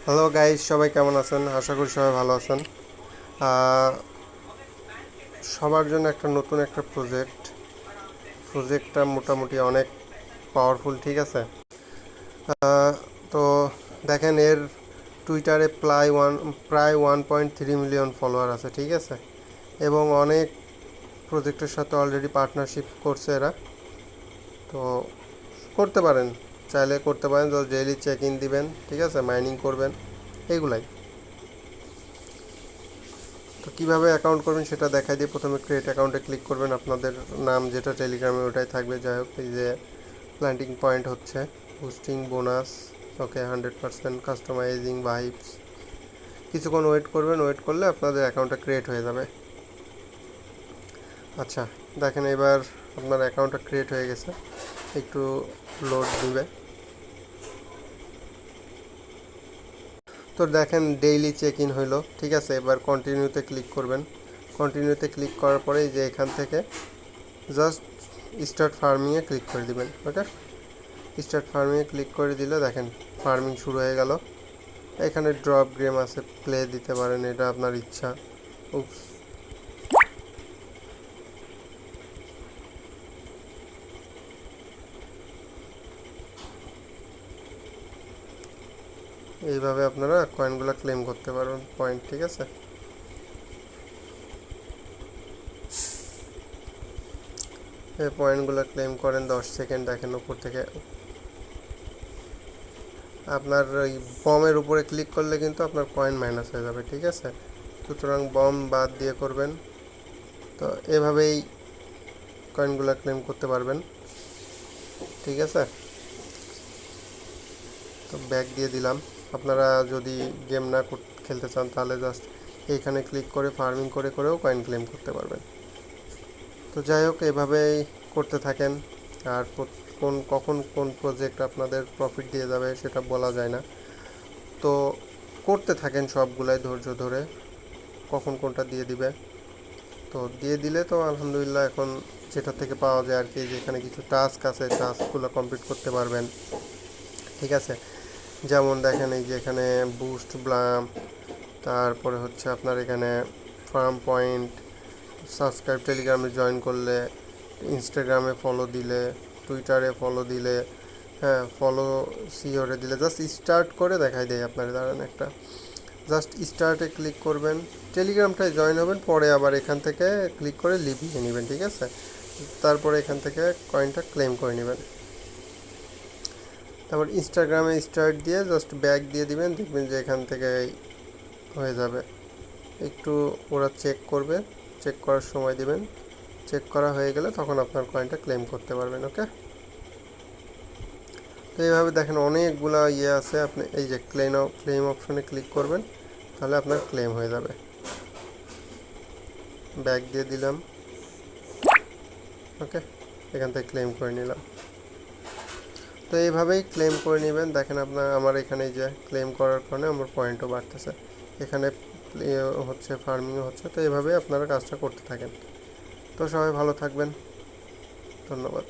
Hello guys, সবাই কেমন আছেন? আশা করি সবাই ভালো আছেন। আহ, সবার জন্য একটা নতুন একটা প্রজেক্টটা মোটামুটি অনেক পাওয়ারফুল, ঠিক আছে? তো দেখেন, এর টুইটারে প্রায় 1.3 মিলিয়ন ফলোয়ার আছে, ঠিক আছে? এবং অনেক প্রজেক্টের সাথে অলরেডি পার্টনারশিপ করছে এরা। তো করতে পারেন, চাইলে করতে পারেন। তো ডেইলি চেক ইন দিবেন, ঠিক আছে? মাইনিং করবেন, এইগুলাই। তো কীভাবে অ্যাকাউন্ট করবেন সেটা দেখাই দিয়ে প্রথমে ক্রিয়েট অ্যাকাউন্টে ক্লিক করবেন। আপনাদের নাম যেটা টেলিগ্রামে ওটাই থাকবে। যাই হোক, এই যে প্ল্যান্টিং পয়েন্ট হচ্ছে, বুস্টিং বোনাস, ওকে, 100% কাস্টমাইজিং ভাইবস। কিছুক্ষণ ওয়েট করবেন, ওয়েট করলে আপনাদের অ্যাকাউন্টটা ক্রিয়েট হয়ে যাবে। আচ্ছা, দেখেন এবার আপনার অ্যাকাউন্টটা ক্রিয়েট হয়ে গেছে। একটু লোড দিবে। তো দেখেন ডেইলি চেক ইন হইলো, ঠিক আছে? এবার কন্টিনিউতে ক্লিক করবেন। কন্টিনিউতে ক্লিক করার পরেই যে এখান থেকে জাস্ট স্টার্ট ফার্মিংয়ে ক্লিক করে দিবেন। ওকে, স্টার্ট ফার্মিংয়ে ক্লিক করে দিলে দেখেন ফার্মিং শুরু হয়ে গেল। এখানে ড্রপ গেম আছে, প্লে দিতে পারেন, এটা আপনার ইচ্ছা। উপস, এইভাবে আপনারা কয়েনগুলো ক্লেম করতে পারবেন, পয়েন্ট, ঠিক আছে? এই পয়েন্টগুলো ক্লেম করেন 10 সেকেন্ড। দেখেন উপর থেকে আপনার ওই বমের উপরে ক্লিক করলে কিন্তু আপনার কয়েন মাইনাস হয়ে যাবে, ঠিক আছে? সুতরাং বম বাদ দিয়ে করবেন। তো এভাবেই কয়েনগুলো ক্লেম করতে পারবেন, ঠিক আছে? তো ব্যাক দিয়ে দিলাম। আপনারা যদি গেম না খেলতে চান তাহলে জাস্ট এইখানে ক্লিক করে ফার্মিং করে করেও কয়েন ক্লেম করতে পারবেন। তো যাই হোক, এভাবেই করতে থাকেন। আর কখন কোন প্রজেক্ট আপনাদের প্রফিট দিয়ে যাবে সেটা বলা যায় না। তো করতে থাকেন সবগুলাই ধৈর্য ধরে, কখন কোনটা দিয়ে দিবে। তো দিয়ে দিলে তো আলহামদুলিল্লাহ, এখন যেটা থেকে পাওয়া যায় আর কি, যেখানে কিছু টাস্ক আছে, টাস্কগুলো কমপ্লিট করতে পারবেন, ঠিক আছে? যেমন দেখেন এই যে এখানে বুস্ট ব্লাম, তারপরে হচ্ছে আপনার এখানে ফার্ম পয়েন্ট, সাবস্ক্রাইব, টেলিগ্রামে জয়েন করলে, ইনস্টাগ্রামে ফলো দিলে, টুইটারে ফলো দিলে, হ্যাঁ ফলো সিওরে দিলে, জাস্ট স্টার্ট করে দেখাই দেয় আপনার। দাঁড়ান একটা, জাস্ট স্টার্টে ক্লিক করবেন, টেলিগ্রামটায় জয়েন হবেন, পরে আবার এখান থেকে ক্লিক করে লিভ নিয়ে নেবেন, ঠিক আছে? তারপরে এখান থেকে কয়েনটা ক্লেম করে নেবেন। তারপর ইনস্টাগ্রামে স্টার্ট দিয়ে জাস্ট ব্যাক দিয়ে দিবেন, দেখবেন যে এখান থেকে হয়ে যাবে। একটু ওরা চেক করবে, চেক করার সময় দিবেন। চেক করা হয়ে গেলে তখন আপনার কয়েনটা ক্লেম করতে পারবেন। ওকে, তো এইভাবে দেখেন অনেকগুলা আছে। আপনি এই যে ক্লেম অপশনে ক্লিক করবেন, তাহলে আপনার ক্লেম হয়ে যাবে। ব্যাক দিয়ে দিলাম। ওকে, এখান থেকে ক্লেম করে নিলাম। তো এইভাবেই ক্লেম করে নেবেন। দেখেন আমার এখানে যে ক্লেম করার কারণে আমার পয়েন্টও বাড়তেছে। এখানে হচ্ছে ফার্মিংও হচ্ছে। তো এইভাবেই আপনারা কাজটা করতে থাকেন। তো সবাই ভালো থাকবেন, ধন্যবাদ।